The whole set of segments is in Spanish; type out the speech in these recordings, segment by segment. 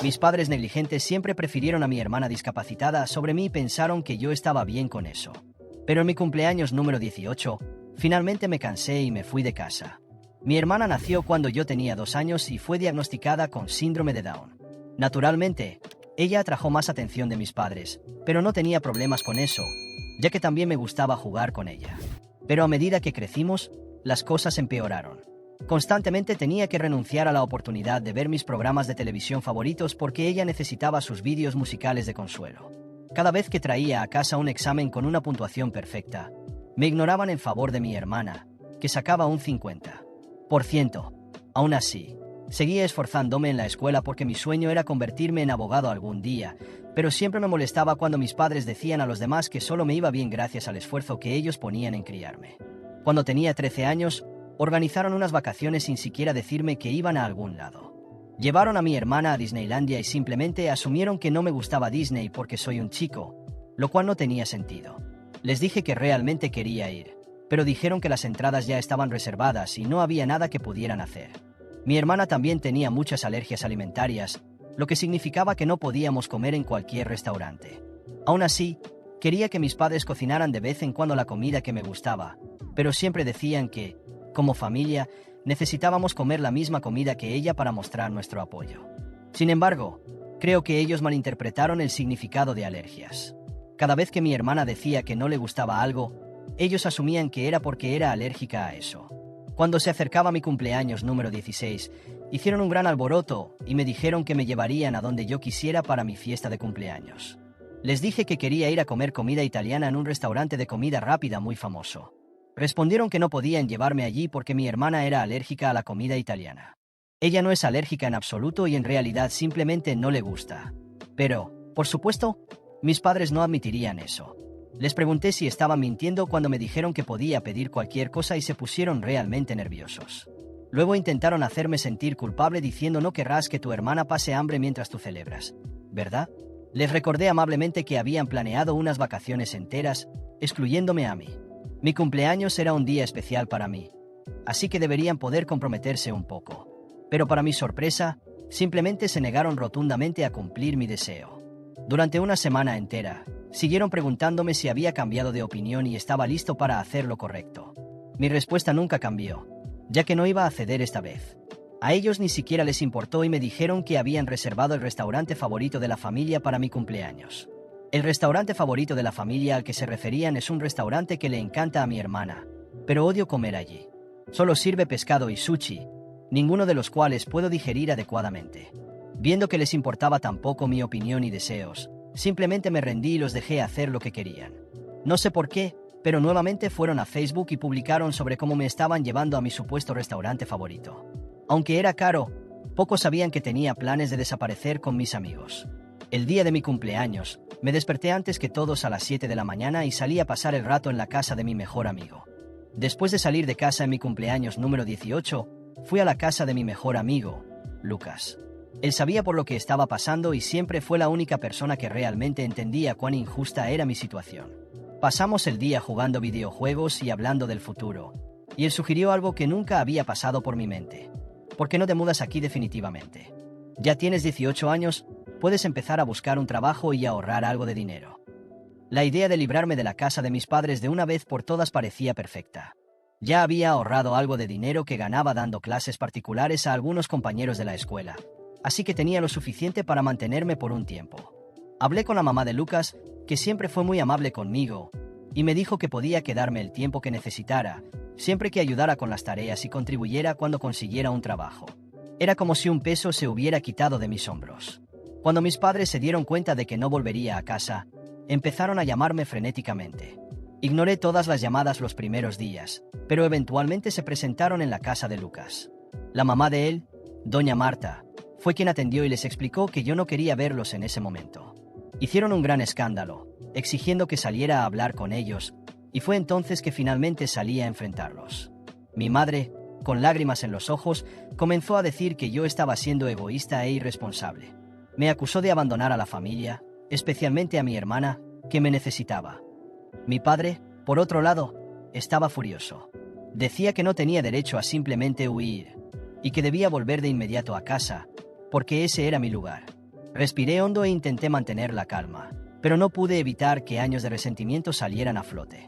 Mis padres negligentes siempre prefirieron a mi hermana discapacitada sobre mí y pensaron que yo estaba bien con eso. Pero en mi cumpleaños número 18, finalmente me cansé y me fui de casa. Mi hermana nació cuando yo tenía 2 años y fue diagnosticada con síndrome de Down. Naturalmente, ella atrajo más atención de mis padres, pero no tenía problemas con eso, ya que también me gustaba jugar con ella. Pero a medida que crecimos, las cosas empeoraron. Constantemente tenía que renunciar a la oportunidad de ver mis programas de televisión favoritos porque ella necesitaba sus vídeos musicales de consuelo. Cada vez que traía a casa un examen con una puntuación perfecta, me ignoraban en favor de mi hermana, que sacaba un 50%. Aún así, seguía esforzándome en la escuela porque mi sueño era convertirme en abogado algún día, pero siempre me molestaba cuando mis padres decían a los demás que solo me iba bien gracias al esfuerzo que ellos ponían en criarme. Cuando tenía 13 años, organizaron unas vacaciones sin siquiera decirme que iban a algún lado. Llevaron a mi hermana a Disneylandia y simplemente asumieron que no me gustaba Disney porque soy un chico, lo cual no tenía sentido. Les dije que realmente quería ir, pero dijeron que las entradas ya estaban reservadas y no había nada que pudieran hacer. Mi hermana también tenía muchas alergias alimentarias, lo que significaba que no podíamos comer en cualquier restaurante. Aún así, quería que mis padres cocinaran de vez en cuando la comida que me gustaba, pero siempre decían que, como familia, necesitábamos comer la misma comida que ella para mostrar nuestro apoyo. Sin embargo, creo que ellos malinterpretaron el significado de alergias. Cada vez que mi hermana decía que no le gustaba algo, ellos asumían que era porque era alérgica a eso. Cuando se acercaba mi cumpleaños número 16, hicieron un gran alboroto y me dijeron que me llevarían a donde yo quisiera para mi fiesta de cumpleaños. Les dije que quería ir a comer comida italiana en un restaurante de comida rápida muy famoso. Respondieron que no podían llevarme allí porque mi hermana era alérgica a la comida italiana. Ella no es alérgica en absoluto y en realidad simplemente no le gusta. Pero, por supuesto, mis padres no admitirían eso. Les pregunté si estaban mintiendo cuando me dijeron que podía pedir cualquier cosa y se pusieron realmente nerviosos. Luego intentaron hacerme sentir culpable diciendo no querrás que tu hermana pase hambre mientras tú celebras, ¿verdad? Les recordé amablemente que habían planeado unas vacaciones enteras, excluyéndome a mí. Mi cumpleaños era un día especial para mí, así que deberían poder comprometerse un poco. Pero para mi sorpresa, simplemente se negaron rotundamente a cumplir mi deseo. Durante una semana entera, siguieron preguntándome si había cambiado de opinión y estaba listo para hacer lo correcto. Mi respuesta nunca cambió, ya que no iba a ceder esta vez. A ellos ni siquiera les importó y me dijeron que habían reservado el restaurante favorito de la familia para mi cumpleaños. El restaurante favorito de la familia al que se referían es un restaurante que le encanta a mi hermana, pero odio comer allí. Solo sirve pescado y sushi, ninguno de los cuales puedo digerir adecuadamente. Viendo que les importaba tan poco mi opinión y deseos, simplemente me rendí y los dejé hacer lo que querían. No sé por qué, pero nuevamente fueron a Facebook y publicaron sobre cómo me estaban llevando a mi supuesto restaurante favorito. Aunque era caro, pocos sabían que tenía planes de desaparecer con mis amigos. El día de mi cumpleaños, me desperté antes que todos a las 7 de la mañana y salí a pasar el rato en la casa de mi mejor amigo. Después de salir de casa en mi cumpleaños número 18, fui a la casa de mi mejor amigo, Lucas. Él sabía por lo que estaba pasando y siempre fue la única persona que realmente entendía cuán injusta era mi situación. Pasamos el día jugando videojuegos y hablando del futuro, y él sugirió algo que nunca había pasado por mi mente. ¿Por qué no te mudas aquí definitivamente? Ya tienes 18 años, puedes empezar a buscar un trabajo y ahorrar algo de dinero. La idea de librarme de la casa de mis padres de una vez por todas parecía perfecta. Ya había ahorrado algo de dinero que ganaba dando clases particulares a algunos compañeros de la escuela, así que tenía lo suficiente para mantenerme por un tiempo. Hablé con la mamá de Lucas, que siempre fue muy amable conmigo, y me dijo que podía quedarme el tiempo que necesitara, siempre que ayudara con las tareas y contribuyera cuando consiguiera un trabajo. Era como si un peso se hubiera quitado de mis hombros. Cuando mis padres se dieron cuenta de que no volvería a casa, empezaron a llamarme frenéticamente. Ignoré todas las llamadas los primeros días, pero eventualmente se presentaron en la casa de Lucas. La mamá de él, doña Marta, fue quien atendió y les explicó que yo no quería verlos en ese momento. Hicieron un gran escándalo, exigiendo que saliera a hablar con ellos, y fue entonces que finalmente salí a enfrentarlos. Mi madre, con lágrimas en los ojos, comenzó a decir que yo estaba siendo egoísta e irresponsable. Me acusó de abandonar a la familia, especialmente a mi hermana, que me necesitaba. Mi padre, por otro lado, estaba furioso. Decía que no tenía derecho a simplemente huir, y que debía volver de inmediato a casa, porque ese era mi lugar. Respiré hondo e intenté mantener la calma, pero no pude evitar que años de resentimiento salieran a flote.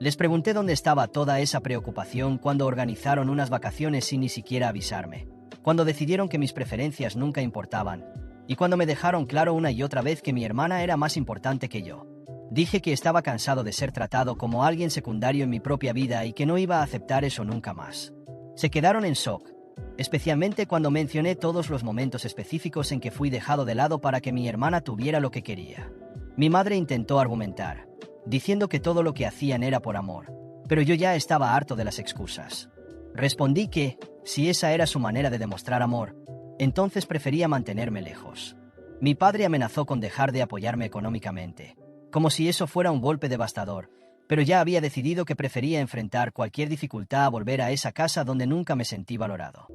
Les pregunté dónde estaba toda esa preocupación cuando organizaron unas vacaciones sin ni siquiera avisarme, cuando decidieron que mis preferencias nunca importaban, y cuando me dejaron claro una y otra vez que mi hermana era más importante que yo. Dije que estaba cansado de ser tratado como alguien secundario en mi propia vida y que no iba a aceptar eso nunca más. Se quedaron en shock, especialmente cuando mencioné todos los momentos específicos en que fui dejado de lado para que mi hermana tuviera lo que quería. Mi madre intentó argumentar, diciendo que todo lo que hacían era por amor, pero yo ya estaba harto de las excusas. Respondí que, si esa era su manera de demostrar amor, entonces prefería mantenerme lejos. Mi padre amenazó con dejar de apoyarme económicamente, como si eso fuera un golpe devastador, pero ya había decidido que prefería enfrentar cualquier dificultad a volver a esa casa donde nunca me sentí valorado.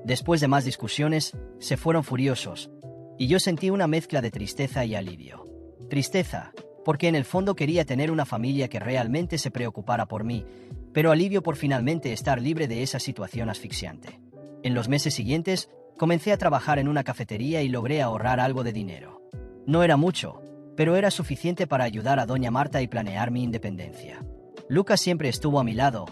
Después de más discusiones, se fueron furiosos, y yo sentí una mezcla de tristeza y alivio. Tristeza, porque en el fondo quería tener una familia que realmente se preocupara por mí, pero alivio por finalmente estar libre de esa situación asfixiante. En los meses siguientes, comencé a trabajar en una cafetería y logré ahorrar algo de dinero. No era mucho, pero era suficiente para ayudar a doña Marta y planear mi independencia. Lucas siempre estuvo a mi lado,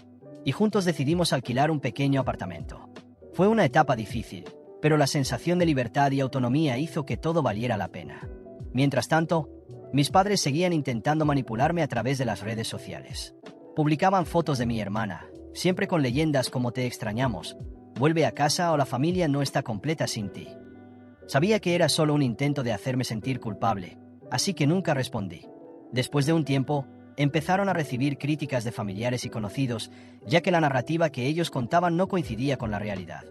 y juntos decidimos alquilar un pequeño apartamento. Fue una etapa difícil, pero la sensación de libertad y autonomía hizo que todo valiera la pena. Mientras tanto, mis padres seguían intentando manipularme a través de las redes sociales. Publicaban fotos de mi hermana, siempre con leyendas como "te extrañamos", "vuelve a casa" o "la familia no está completa sin ti". Sabía que era solo un intento de hacerme sentir culpable, así que nunca respondí. Después de un tiempo, empezaron a recibir críticas de familiares y conocidos, ya que la narrativa que ellos contaban no coincidía con la realidad.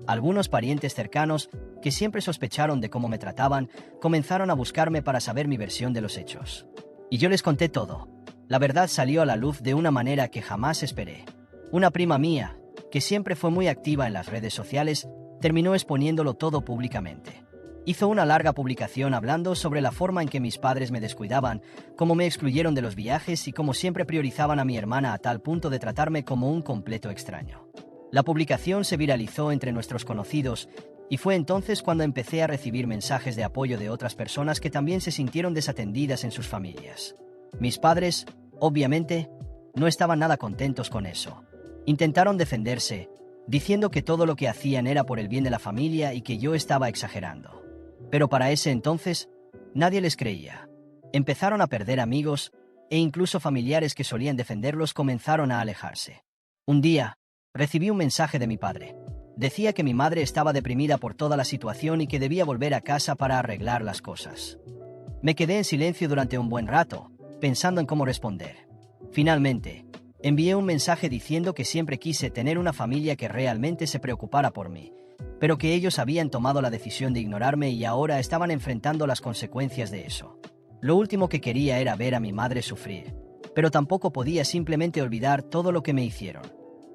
Algunos parientes cercanos, que siempre sospecharon de cómo me trataban, comenzaron a buscarme para saber mi versión de los hechos. Y yo les conté todo. La verdad salió a la luz de una manera que jamás esperé. Una prima mía, que siempre fue muy activa en las redes sociales, terminó exponiéndolo todo públicamente. Hizo una larga publicación hablando sobre la forma en que mis padres me descuidaban, cómo me excluyeron de los viajes y cómo siempre priorizaban a mi hermana a tal punto de tratarme como un completo extraño. La publicación se viralizó entre nuestros conocidos y fue entonces cuando empecé a recibir mensajes de apoyo de otras personas que también se sintieron desatendidas en sus familias. Mis padres, obviamente, no estaban nada contentos con eso. Intentaron defenderse, diciendo que todo lo que hacían era por el bien de la familia y que yo estaba exagerando. Pero para ese entonces, nadie les creía. Empezaron a perder amigos e incluso familiares que solían defenderlos comenzaron a alejarse. Un día, recibí un mensaje de mi padre. Decía que mi madre estaba deprimida por toda la situación y que debía volver a casa para arreglar las cosas. Me quedé en silencio durante un buen rato, pensando en cómo responder. Finalmente, envié un mensaje diciendo que siempre quise tener una familia que realmente se preocupara por mí, pero que ellos habían tomado la decisión de ignorarme y ahora estaban enfrentando las consecuencias de eso. Lo último que quería era ver a mi madre sufrir, pero tampoco podía simplemente olvidar todo lo que me hicieron.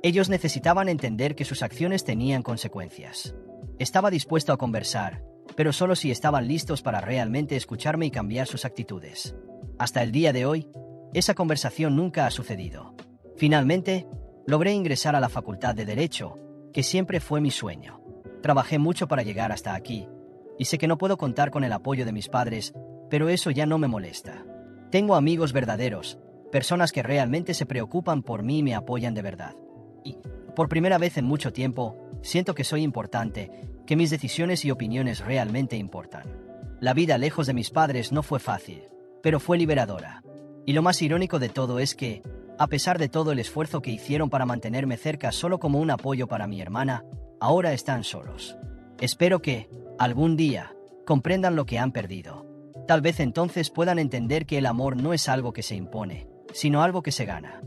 Ellos necesitaban entender que sus acciones tenían consecuencias. Estaba dispuesto a conversar, pero solo si estaban listos para realmente escucharme y cambiar sus actitudes. Hasta el día de hoy, esa conversación nunca ha sucedido. Finalmente, logré ingresar a la Facultad de Derecho, que siempre fue mi sueño. Trabajé mucho para llegar hasta aquí, y sé que no puedo contar con el apoyo de mis padres, pero eso ya no me molesta. Tengo amigos verdaderos, personas que realmente se preocupan por mí y me apoyan de verdad. Y, por primera vez en mucho tiempo, siento que soy importante, que mis decisiones y opiniones realmente importan. La vida lejos de mis padres no fue fácil, pero fue liberadora. Y lo más irónico de todo es que, a pesar de todo el esfuerzo que hicieron para mantenerme cerca solo como un apoyo para mi hermana, ahora están solos. Espero que, algún día, comprendan lo que han perdido. Tal vez entonces puedan entender que el amor no es algo que se impone, sino algo que se gana.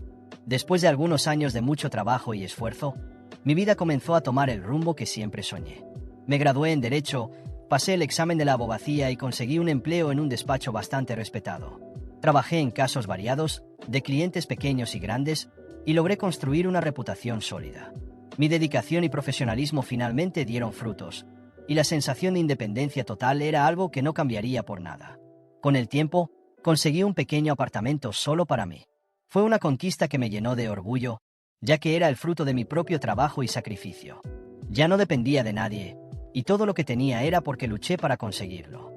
Después de algunos años de mucho trabajo y esfuerzo, mi vida comenzó a tomar el rumbo que siempre soñé. Me gradué en Derecho, pasé el examen de la abogacía y conseguí un empleo en un despacho bastante respetado. Trabajé en casos variados, de clientes pequeños y grandes, y logré construir una reputación sólida. Mi dedicación y profesionalismo finalmente dieron frutos, y la sensación de independencia total era algo que no cambiaría por nada. Con el tiempo, conseguí un pequeño apartamento solo para mí. Fue una conquista que me llenó de orgullo, ya que era el fruto de mi propio trabajo y sacrificio. Ya no dependía de nadie, y todo lo que tenía era porque luché para conseguirlo.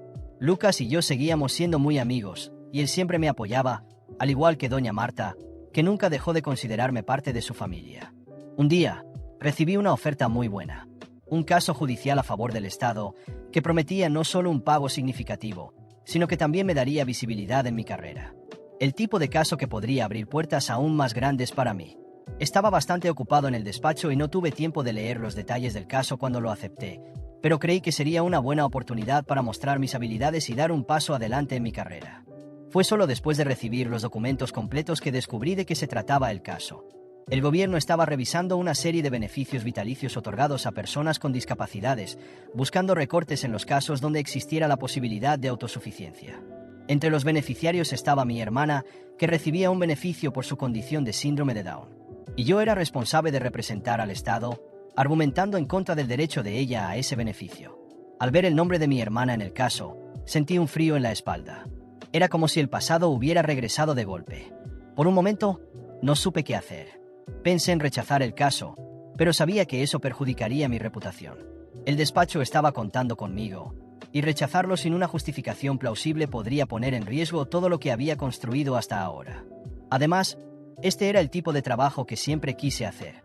Lucas y yo seguíamos siendo muy amigos, y él siempre me apoyaba, al igual que doña Marta, que nunca dejó de considerarme parte de su familia. Un día, recibí una oferta muy buena. Un caso judicial a favor del Estado, que prometía no solo un pago significativo, sino que también me daría visibilidad en mi carrera. El tipo de caso que podría abrir puertas aún más grandes para mí. Estaba bastante ocupado en el despacho y no tuve tiempo de leer los detalles del caso cuando lo acepté, pero creí que sería una buena oportunidad para mostrar mis habilidades y dar un paso adelante en mi carrera. Fue solo después de recibir los documentos completos que descubrí de qué se trataba el caso. El gobierno estaba revisando una serie de beneficios vitalicios otorgados a personas con discapacidades, buscando recortes en los casos donde existiera la posibilidad de autosuficiencia. Entre los beneficiarios estaba mi hermana, que recibía un beneficio por su condición de síndrome de Down. Y yo era responsable de representar al Estado, argumentando en contra del derecho de ella a ese beneficio. Al ver el nombre de mi hermana en el caso, sentí un frío en la espalda. Era como si el pasado hubiera regresado de golpe. Por un momento, no supe qué hacer. Pensé en rechazar el caso, pero sabía que eso perjudicaría mi reputación. El despacho estaba contando conmigo, y rechazarlo sin una justificación plausible podría poner en riesgo todo lo que había construido hasta ahora. Además, este era el tipo de trabajo que siempre quise hacer.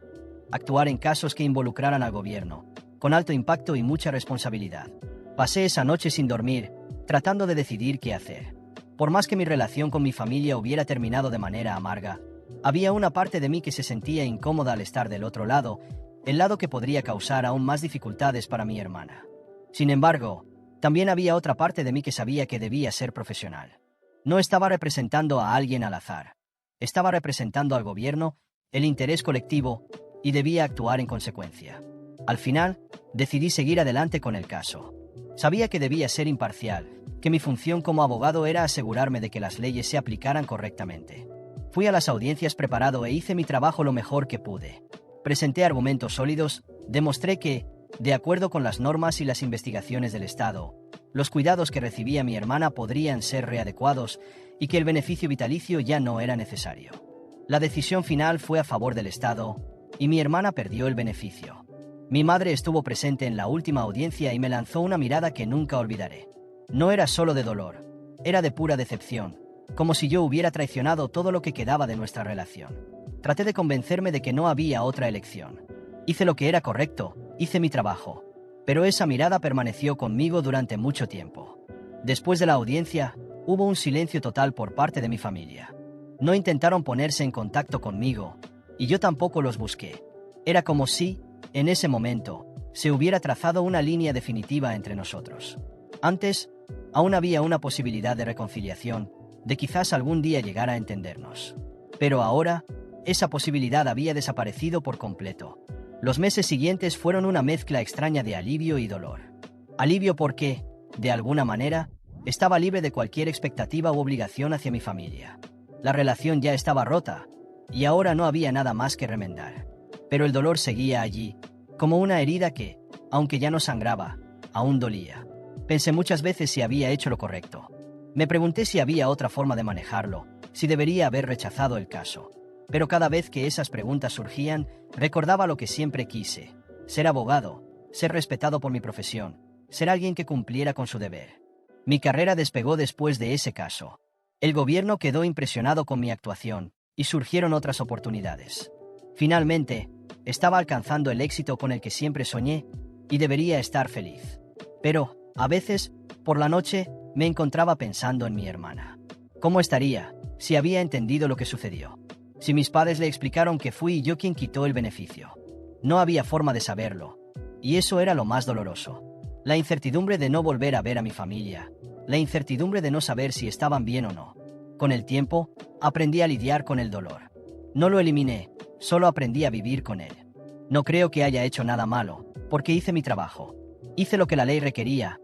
Actuar en casos que involucraran al gobierno, con alto impacto y mucha responsabilidad. Pasé esa noche sin dormir, tratando de decidir qué hacer. Por más que mi relación con mi familia hubiera terminado de manera amarga, había una parte de mí que se sentía incómoda al estar del otro lado, el lado que podría causar aún más dificultades para mi hermana. Sin embargo, también había otra parte de mí que sabía que debía ser profesional. No estaba representando a alguien al azar. Estaba representando al gobierno, el interés colectivo, y debía actuar en consecuencia. Al final, decidí seguir adelante con el caso. Sabía que debía ser imparcial, que mi función como abogado era asegurarme de que las leyes se aplicaran correctamente. Fui a las audiencias preparado e hice mi trabajo lo mejor que pude. Presenté argumentos sólidos, demostré que, de acuerdo con las normas y las investigaciones del Estado, los cuidados que recibía mi hermana podrían ser readecuados y que el beneficio vitalicio ya no era necesario. La decisión final fue a favor del Estado, y mi hermana perdió el beneficio. Mi madre estuvo presente en la última audiencia y me lanzó una mirada que nunca olvidaré. No era solo de dolor, era de pura decepción, como si yo hubiera traicionado todo lo que quedaba de nuestra relación. Traté de convencerme de que no había otra elección. Hice lo que era correcto, hice mi trabajo, pero esa mirada permaneció conmigo durante mucho tiempo. Después de la audiencia, hubo un silencio total por parte de mi familia. No intentaron ponerse en contacto conmigo, y yo tampoco los busqué. Era como si, en ese momento, se hubiera trazado una línea definitiva entre nosotros. Antes, aún había una posibilidad de reconciliación, de quizás algún día llegar a entendernos. Pero ahora, esa posibilidad había desaparecido por completo. Los meses siguientes fueron una mezcla extraña de alivio y dolor. Alivio porque, de alguna manera, estaba libre de cualquier expectativa u obligación hacia mi familia. La relación ya estaba rota, y ahora no había nada más que remendar. Pero el dolor seguía allí, como una herida que, aunque ya no sangraba, aún dolía. Pensé muchas veces si había hecho lo correcto. Me pregunté si había otra forma de manejarlo, si debería haber rechazado el caso. Pero cada vez que esas preguntas surgían, recordaba lo que siempre quise: ser abogado, ser respetado por mi profesión, ser alguien que cumpliera con su deber. Mi carrera despegó después de ese caso. El gobierno quedó impresionado con mi actuación, y surgieron otras oportunidades. Finalmente, estaba alcanzando el éxito con el que siempre soñé, y debería estar feliz. Pero, a veces, por la noche, me encontraba pensando en mi hermana. ¿Cómo estaría si había entendido lo que sucedió? Si mis padres le explicaron que fui yo quien quitó el beneficio. No había forma de saberlo, y eso era lo más doloroso. La incertidumbre de no volver a ver a mi familia, la incertidumbre de no saber si estaban bien o no. Con el tiempo, aprendí a lidiar con el dolor. No lo eliminé, solo aprendí a vivir con él. No creo que haya hecho nada malo, porque hice mi trabajo. Hice lo que la ley requería,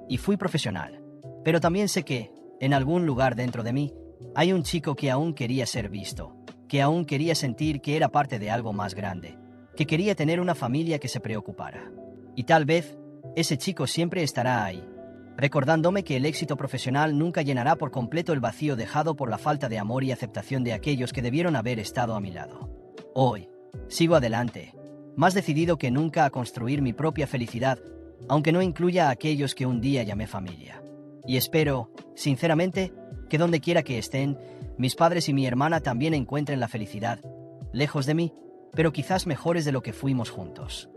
y fui profesional. Pero también sé que, en algún lugar dentro de mí, hay un chico que aún quería ser visto, que aún quería sentir que era parte de algo más grande, que quería tener una familia que se preocupara. Y tal vez, ese chico siempre estará ahí, recordándome que el éxito profesional nunca llenará por completo el vacío dejado por la falta de amor y aceptación de aquellos que debieron haber estado a mi lado. Hoy, sigo adelante, más decidido que nunca a construir mi propia felicidad, aunque no incluya a aquellos que un día llamé familia. Y espero, sinceramente, que donde quiera que estén, mis padres y mi hermana también encuentren la felicidad, lejos de mí, pero quizás mejores de lo que fuimos juntos.